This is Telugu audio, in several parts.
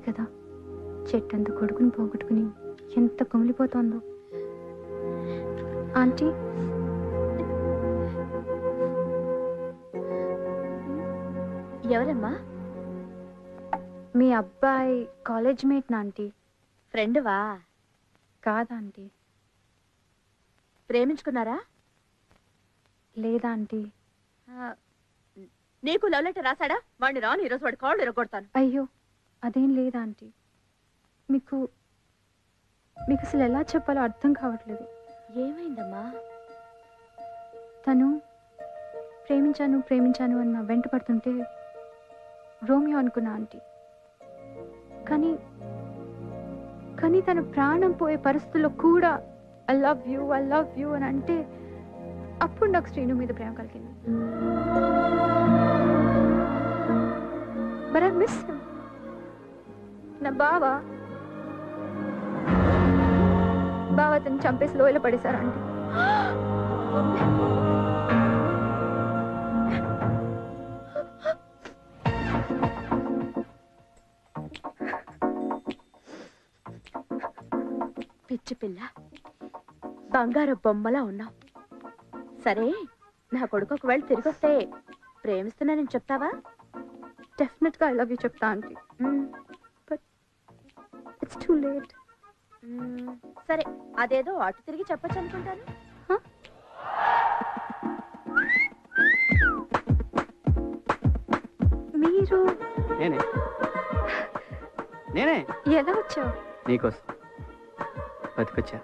కదా చెట్టంత కొడుకుని పోగొట్టుకుని ఎంత కుమిలిపోతోందో. ఆంటీ, ఎవరమ్మా? మీ అబ్బాయి కాలేజ్ మేట్ నా ఆంటీ. ఫ్రెండ్వా? కాదా ఆంటీ. ప్రేమించుకున్నారా? లేదా ఆంటీ. నీకు లవ్ లెటర్ రాశాడా? వాడిని రాను, ఈరోజు వాడి కాళ్ళు ఇరగొడతాను. అయ్యో అదేం లేదా ఆంటీ. మీకు మీకు అసలు ఎలా చెప్పాలో అర్థం కావట్లేదు. ఏమైందమ్మా? తను ప్రేమించాను ప్రేమించాను అన్న వెంట పడుతుంటే రోమియో అనుకున్నా ఆంటీ. కానీ కానీ తను ప్రాణం పోయే పరిస్థితుల్లో కూడా ఐ లవ్ యూ అని అంటే అప్పుడు నాకు శ్రీను మీద ప్రేమ కలిగింది. But I miss him. నా బావ అతను చంపేసి లోయలో పడేశారు ఆంటీ. పిచ్చి పిల్ల, బంగారు బొమ్మలా ఉన్నావు. సరే, నా కొడుకు ఒకవేళ తిరిగి వస్తే ప్రేమిస్తున్నానని చెప్తావా? డెఫినెట్గా ఐ లవ్ యూ చెప్తా aunty. But it's too late. సరే, అదేదో అటు తిరిగి చెప్పచ్చు అనుకుంటాను. మీరు నేనే ఎలా వచ్చావు? నీకోసం బతికొచ్చా.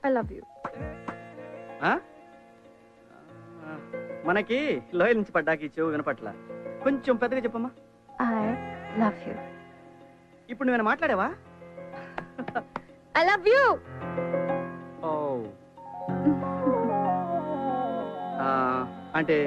I love you. మనకి లోయల నుంచి పడ్డాకి చెవు వినపట్ల. కొంచెం పెద్దగా చెప్పమ్మా. I love you. ఇప్పుడు నువ్వేనా మాట్లాడావా? I love you. ఓ అంటే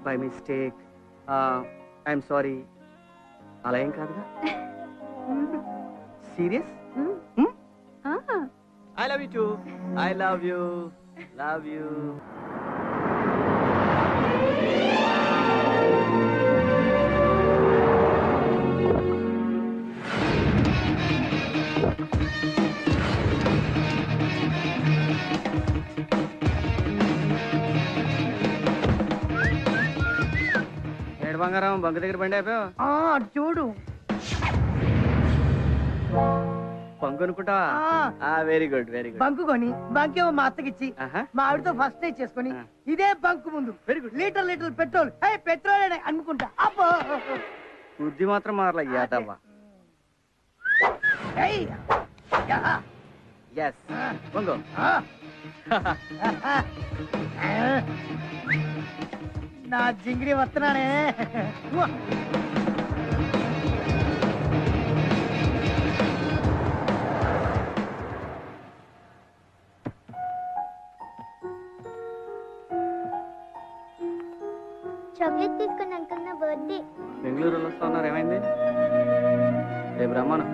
బై మిస్టేక్, ఐఎమ్ సారీ అలా ఏం కాదుగా? Serious? I love you too. I love you. Love you. బంగారం బంకు దగ్గర బండి అయిపోయావు చూడు. బంకు అనుకుంటావా? Very good very good. Bunk కొని బంకేమో మా అత్తకిచ్చి మా ఆవిడతో ఫస్ట్ నైట్ చేసుకుని ఇదే బంకు ముందు very good litre petrol petrol అనుకుంటా. అబ్బో బుద్ధి మాత్రం మారలా యాదవ్వా. ఎస్ బంగు. నా జింగిరి వస్తున్నానే. చాక్లెట్ తీసుకుని అంకుల్, నా బర్త్డే. బెంగళూరులో వస్తా ఉన్నారు, ఏమైంది? రేపు రమ్మను.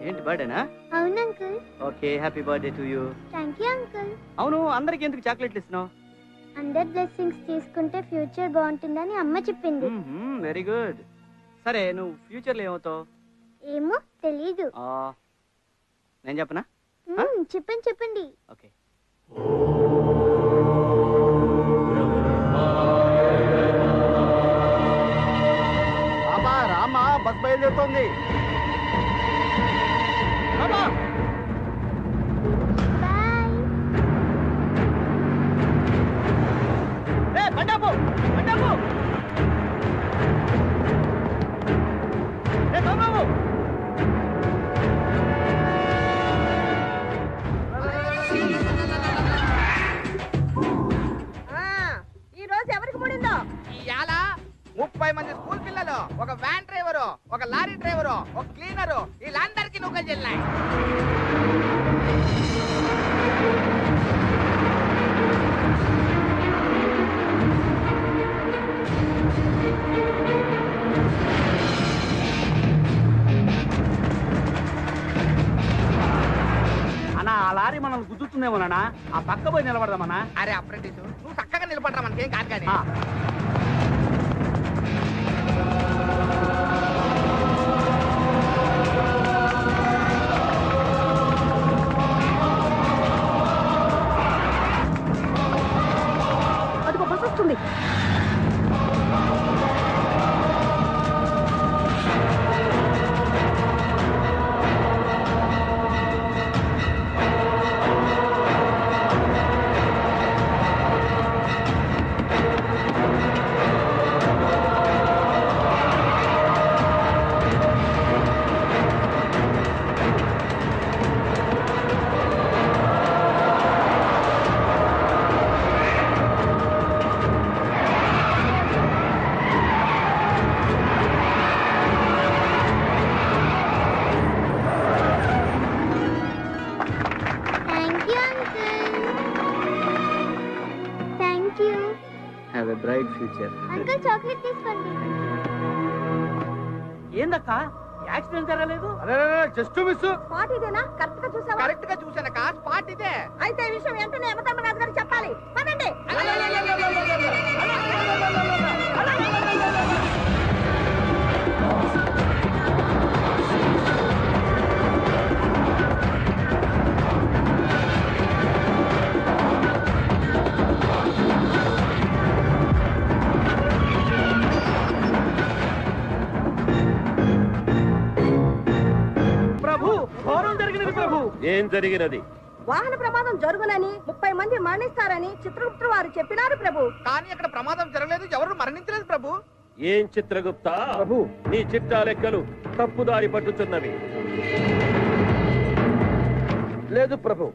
ఏంటి బర్త్డేనా? అవును uncle. Okay, happy birthday to you. Thank you uncle. అవును, అందరికి ఎందుకు చాక్లెట్లు ఇస్తున్నావు? అందరి బ్లెస్సింగ్స్ తీసుకుంటే ఫ్యూచర్ బాగుంటుందని అమ్మ చెప్పింది. Very good. సరే, నువ్వు ఫ్యూచర్ లో ఏమవుతావు? ఏమో తెలీదు. నేను చెప్పనా? చెప్పండి చెప్పండి. ఓకే. రామా, బస్ బయలుదేరుతోంది. ఈ రోజు ఎవరికి ముడిందో? ఇయాల 30 మంది స్కూల్ పిల్లలు, ఒక వ్యాన్ డ్రైవరు, ఒక లారీ డ్రైవరు, ఒక క్లీనరు, వీళ్ళందరికీ నూకలు చెల్లాయి. అన్నా, ఆ లారీ మనల్ని గుద్దుతుంది. వస్తుందేమోనా ఆ పక్క పోయి నిలబడదామన్నా. అరే అప్రెంటిస్ నువ్వు చక్కగా నిలబడరా, మనకేం కాదు కానీ. అదిగో బస్ వస్తుంది. Have a bright future. Uncle chocolate తీసుకోండి. ఏందక్క యాక్సిడెంట్ జరగలేదు? Just miss. స్పాట్ ఇదేనా? కరెక్ట్ గా చూసావా? కరెక్ట్ గా చూసానక్క, స్పాట్ ఇదే. అయితే ఈ విషయం వెంటనే యమధర్మరాజు గారికి చెప్పాలి. పదండి. ఏం జరిగినది? వాహన ప్రమాదం జరుగునని 30 మంది మరణిస్తారని చిత్రగుప్తుడు వారు చెప్పినారు ప్రభు. కానీ అక్కడ ప్రమాదం జరగలేదు, ఎవరు మరణించలేదు ప్రభు. ఏం చిత్రగుప్త ప్రభు, నీ చిట్టా లెక్కలు తప్పుదారి పట్టుచున్నవి. లేదు ప్రభు,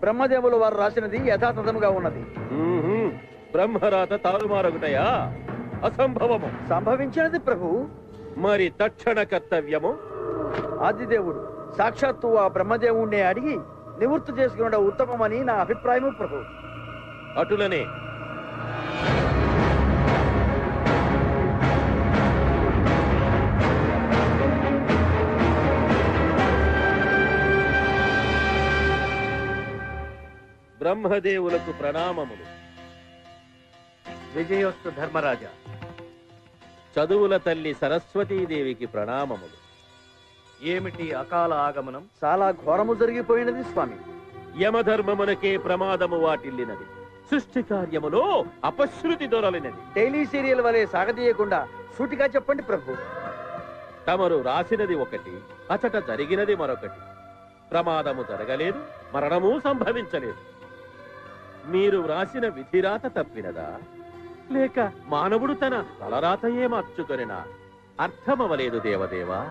బ్రహ్మదేవులు వారు రాసినది యథాతథముగా ఉన్నది. బ్రహ్మరాత తారుమారగుటయా? అసంభవము. సంభవించినది ప్రభు. మరి తక్షణ కర్తవ్యము? ఆదిదేవుడు సాక్షాత్తు ఆ బ్రహ్మదేవుణ్ణి అడిగి నివృత్తి చేసుకున్న ఉత్తమమని నా అభిప్రాయము ప్రభు. అటులనే బ్రహ్మదేవులకు ప్రణామములు. విజయోస్తు ధర్మరాజా. చదువుల తల్లి సరస్వతీదేవికి ప్రణామములు. ఏమిటి అకాల ఆగమనం? చాలా ఘోరము జరిగిపోయినది స్వామి. యమధర్మమునకే ప్రమాదము వాటిల్లినది. సృష్టి కార్యములో అపశృతి దొరలినది. డైలీ సీరియల్ వలె సాగదీయకుండా సూటిగా చెప్పండి ప్రభు. తమరు రాసినది ఒకటి, అచట జరిగినది మరొకటి. ప్రమాదము జరగలేదు, మరణము సంభవించలేదు. మీరు వ్రాసిన విధిరాత తప్పినదా, లేక మానవుడు తన తలరాతయే మార్చుకొనినా? అర్థమవలేదు దేవదేవా.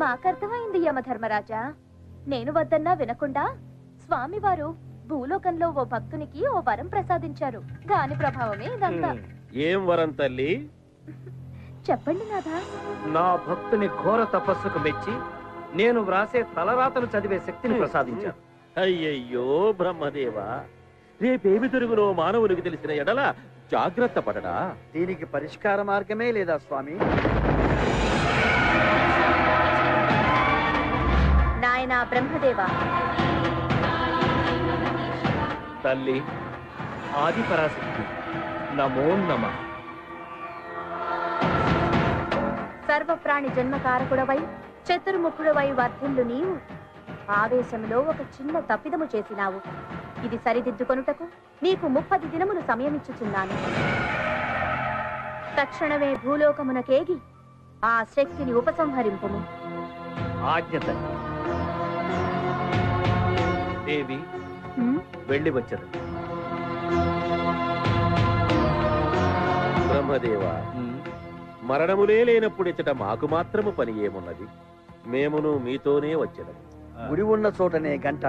మాకర్థమైంది యమధర్మరాజా. నేను వద్దన్నా వినకుండా స్వామివారు భూలోకంలో ఓ భక్తునికి ఓ వరం ప్రసాదించారు. దాని ప్రభావమే ఇదంతా. ఏం వరం తల్లి? చెప్పండి నాథా. నా భక్తుని ఘోర తపస్సుకు మెచ్చి నేను వ్రాసే తలరాతను చదివే శక్తిని ప్రసాదించాను. అయ్యయ్యో బ్రహ్మదేవా, రేపేమి తిరుగునో మానవునికి తెలిసిన ఎడల జాగ్రత్త పడడా? దీనికి పరిష్కార మార్గమే లేదా స్వామి? నాయనా బ్రహ్మదేవా. తల్లి ఆది పరాశక్తి, నమో నమః. సర్వప్రాణి జన్మకారకుడవై చతుర్ముఖుడవై వర్ధిల్లు నీవు ఆవేశంలో ఒక చిన్న తప్పిదము చేసినావు. ఇది సరిదిద్దుకొనుటకు నీకు 30 దినములు సమయమిచ్చుచున్నాను. తక్షణమే భూలోకమునకేగి ఆ శక్తిని ఉపసంహరింపుము. ఆజ్ఞ తల్లి. దేవి వెళ్ళి వచ్చదు. బ్రహ్మదేవా, మరణములే లేనప్పుడు ఇచ్చట మాకు మాత్రము పని ఏమున్నది? మేమును మీతోనే వచ్చేదము. గురి ఉన్న చోటనే గంట,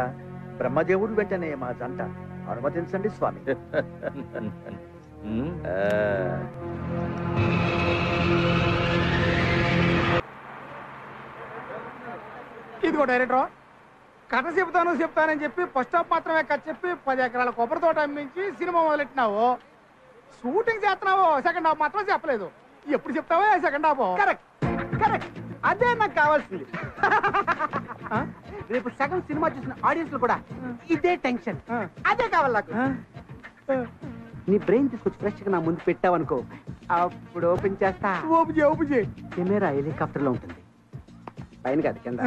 బ్రహ్మదేవుడు వెంటనే మా జంట. అనుమతించండి స్వామి. ఇదిగో డైరెక్టర్, కథ చెప్తానని చెప్పి ఫస్ట్ హాఫ్ మాత్రమే కథ చెప్పి 10 ఎకరాల కొబ్బరి తోట అమ్మించి సినిమా మొదలెట్టినావు. షూటింగ్ చేస్తున్నావు, సెకండ్ హాఫ్ మాత్రం చెప్పలేదు. ఎప్పుడు చెప్తావా సెకండ్ హాఫ్? కరెక్ట్ కరెక్ట్, అదే నాకు కావాల్సింది. రేపు సగం సినిమా చూసిన ఆడియన్స్ లో కూడా ఇదే టెన్షన్. అదే కావాలి నాకు. నీ బ్రెయిన్ తీసుకొచ్చి ఫ్రెష్ గా నా ముందు పెట్టావనుకో, అప్పుడు ఓపెన్ చేస్తా. ఓపెన్ చేయి. కెమెరా హెలికాప్టర్ లో ఉంటుంది, పైన కాదు కింద.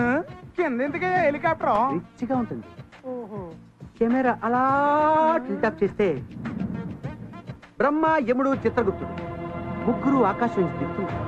కింద ఎందుకయ్యా హెలికాప్టర్? రిచ్ గా ఉంటుంది. కెమెరా అలా టిల్టాప్ చేస్తే బ్రహ్మ, యముడు, చిత్రగుప్తుడు ముగ్గురు ఆకాశం నుంచి దిగుతుంటారు.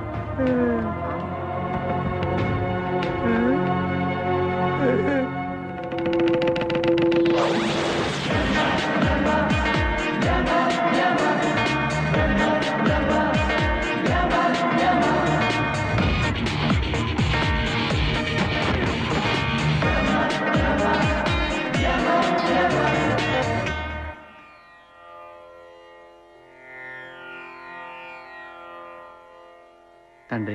తండ్రి,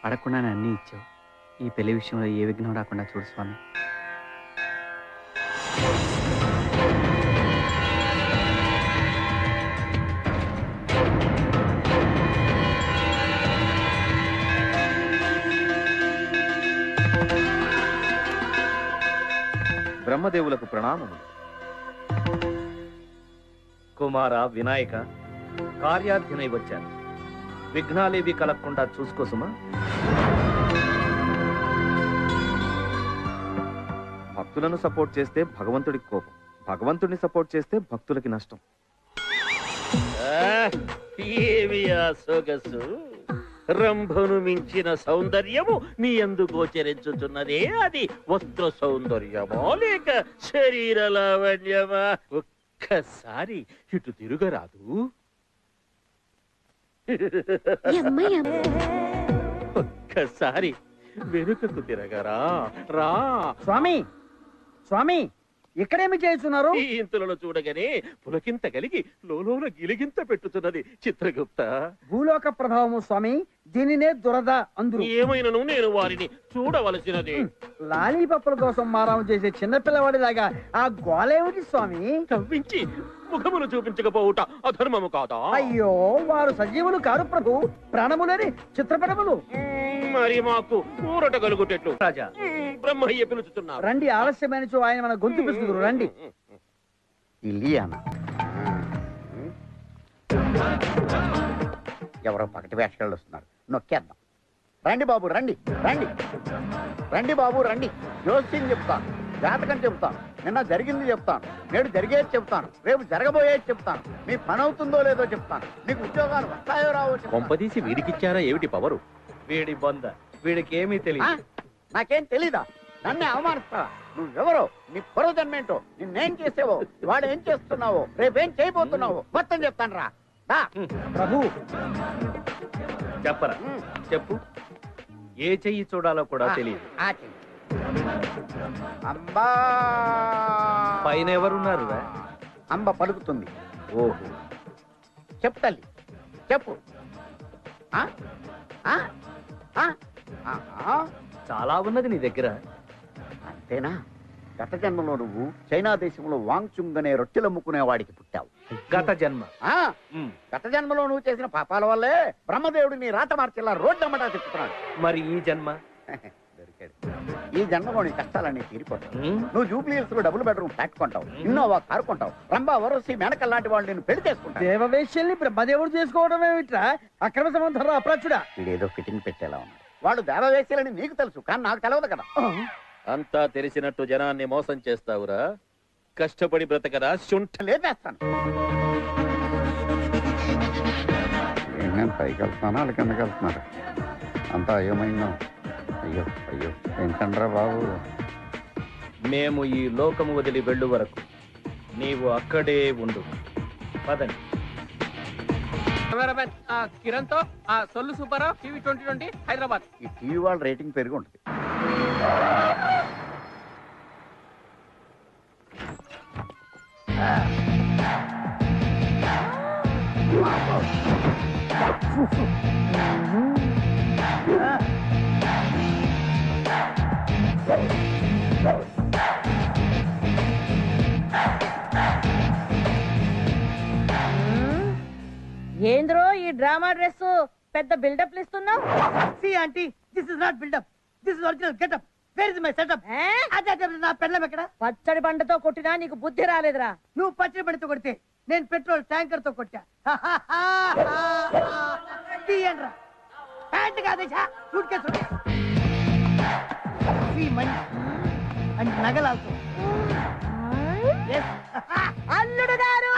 అడగకుండానే అన్నీ ఇచ్చావు. ఈ పెళ్లి విషయంలో ఏ విఘ్నం రాకుండా చూడు స్వామి. బ్రహ్మదేవులకు ప్రణామములు. కుమార వినాయక, కార్యార్థినై వచ్చాను. విఘ్నాలేవి కలగకుండా చూసుకోసుమా. భక్తులను సపోర్ట్ చేస్తే భగవంతుడికి కోపం, భగవంతుడిని సపోర్ట్ చేస్తే భక్తులకి నష్టం. ఏమి ఆ సొగసు! రంభను మించిన సౌందర్యము నీ యందు గోచరించుచున్నదే, అది వస్త్ర సౌందర్యమా లేక శరీర లావణ్యమా? ఒక్కసారి ఇటు తిరుగరాదు? ఒక్కసారి వెనుకకు తిరగరా. రా స్వామి, స్వామి, ఇక్కడేమి చేస్తున్నారు? ఈ ఇంతులను చూడగానే పులకింత కలిగి లోలోన గిలిగింత పెట్టుతున్నది చిత్రగుప్త. భూలోక ప్రభావము స్వామి, దీనినే దురద అందరూ. ఏమైనను నేను వారిని చూడవలసినది. లాలీపప్పుల కోసం మారాము చేసే చిన్నపిల్లవాడిలాగా ఆ గోలేమిటి స్వామి? తవ్వించి ముఖమును చూపించకపోవుట అధర్మము కాదా? అయ్యో, వారు సజీవులు కారు ప్రభు, ప్రాణములేని చిత్రపటములు. మరి మాకు ఊరట కలుగుటెట్లు రాజా? బ్రహ్మయ్య పిలుచుతున్నారు. రండి, ఆలస్యమైన ఆయన మన గొంతు పిలుచుదురు. రండి. ఇలియానా ఎవరో పకటి వేషగాళ్ళు వస్తున్నారు, నొక్కేద్దాం. రండి బాబు, రండి రండి రండి బాబు, రండి. జోస్యం చెప్తాను, జాతకం చెప్తాను, నిన్న జరిగింది చెప్తాను, నేడు జరిగేది చెప్తాను, రేపు జరగబోయేది చెప్తాను, మీ పని అవుతుందో లేదో చెప్తాను, మీకు ఉద్యోగాలు వస్తాయో రావో చెప్తాను. కొంపదీసి వీడికిచ్చారా ఏమిటి పవరు? వీడి బొంద, వీడికి ఏమీ తెలియదు. నాకేం తెలీదా? నన్నే అవమానిస్తావా? నువ్వెవరో, నీ పూర్వజన్మేంటో, నిన్నేం చేసేవో, వాడు ఏం చేస్తున్నావో, రేపేం చేయబోతున్నావో మొత్తం చెప్తాను రా. ప్రభు చెప్పరా, చెప్పు. ఏ చెయ్యి చూడాలో కూడా తెలియదు. అంబా పైన ఎవరున్నారు? అంబ పలుకుతుంది. ఓహో, చెప్పు తల్లి, చెప్పు. చాలా ఉన్నది నీ దగ్గర. అంతేనా? గత జన్మలో నువ్వు చైనా దేశంలో వాంగ్చుంగ్ అనే రొట్టెలమ్ముకునే వాడికి పుట్టావు. గత జన్మ? గత జన్మలో నువ్వు చేసిన పాపాల వల్లే బ్రహ్మదేవుడు నీ రాత మార్చేలా రోడ్డమ్మటా చెప్తున్నాడు. మరి ఈ జన్మ? దొరికాడు. ఈ జన్మలో నీ కష్టాలన్నీ తీరిపోతావు. నువ్వు జూబ్లీహిల్స్ లో డబుల్ బెడ్రూమ్ ఫ్లాట్ కొంటావు, ఇన్నోవా కారు కొంటావు, రంభా వరసి మేనకల్ లాంటి వాళ్ళు నేను పెళ్లి చేసుకుంటావు. దేవవేశ్యల్ని బ్రహ్మదేవుడు చేసుకోవడం ఏమిట్రా? అక్రమ సంబంధం అప్రాచుడా. వీడేదో ఫిట్టింగ్ పెట్టేలా ఉన్నాడు. వాడు దేవవేశ్యలని నీకు తెలుసు, కానీ నాకు తెలియదు కదా. అంతా తెలిసినట్టు జనాన్ని మోసం చేస్తావురా. కష్టపడి బ్రతకరా, శుంఠ లేపేస్తాను. నేను పైకి వెళ్తున్నాను, వాళ్ళ కిందకి వెళ్తున్నారు. అంతా అయోమయంగా. అయ్యో అయ్యో, ఏంటండ్రా బాబు. మేము ఈ లోకము వదిలి వెళ్ళు వరకు నీవు అక్కడే ఉండు. పదండి. కిరణ్ తో సొల్లు సూపర్ టీవీ 2020 హైదరాబాద్. ఈ టీవీ వాళ్ళ రేటింగ్ పెరిగి ఉంటుంది. ఏంద్రో ఈ డ్రామా డ్రెస్ పెద్ద బిల్డప్ ఇస్తున్నావు? See, auntie, this is not build-up. This is original get-up. Where my setup అదే నా పెళ్ళం ఎక్కడ? పచ్చడి బండతో కొట్టినా నీకు బుద్ధి రాలేదురా. నువ్వు పచ్చడి బండితో కొడితే నేను పెట్రోల్ ట్యాంకర్ తో కొట్టా. తీయండ్రా. ప్యాంట్ కాదేశా సూట్ కేసు మనీ అండ్ నగలాల్తో. అల్లుడు గారు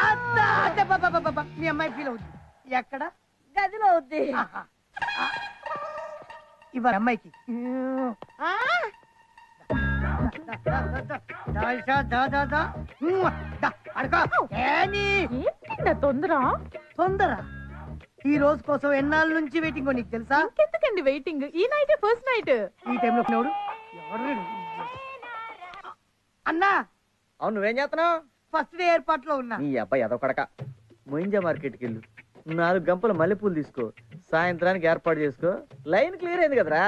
మీ అమ్మాయి ఫీల్ అవుతుంది. ఎక్కడ? గదిలో ఉంది. ఇవాళ అమ్మాయికి తొందర. ఈ రోజు కోసం ఎన్నాళ్ళ నుంచి వెయిటింగ్ నీకు తెలుసా? ఎందుకండి వెయిటింగ్? ఈ నైట్ ఫస్ట్ నైట్. ఈ టైంలో ఎవడు అన్నా? అవును, నువ్వేం చేస్తున్నావు? ఫస్ట్ డే ఏర్పాట్లో ఉన్నా. నీ అబ్బాయి అదో కడక. మొయింజా మార్కెట్కి వెళ్ళు, 4 గంపల మల్లెపూలు తీసుకో, సాయంత్రానికి ఏర్పాటు చేసుకో. లైన్ క్లియర్ అయింది కదరా.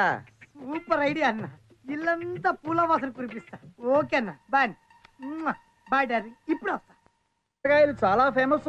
సూపర్ ఐడియా అన్న. ఇల్లంతా పూల వాసన కురిపిస్తా. ఓకే అన్న. Bye bye darling. ఇప్పుడు వస్తా. చాలా ఫేమస్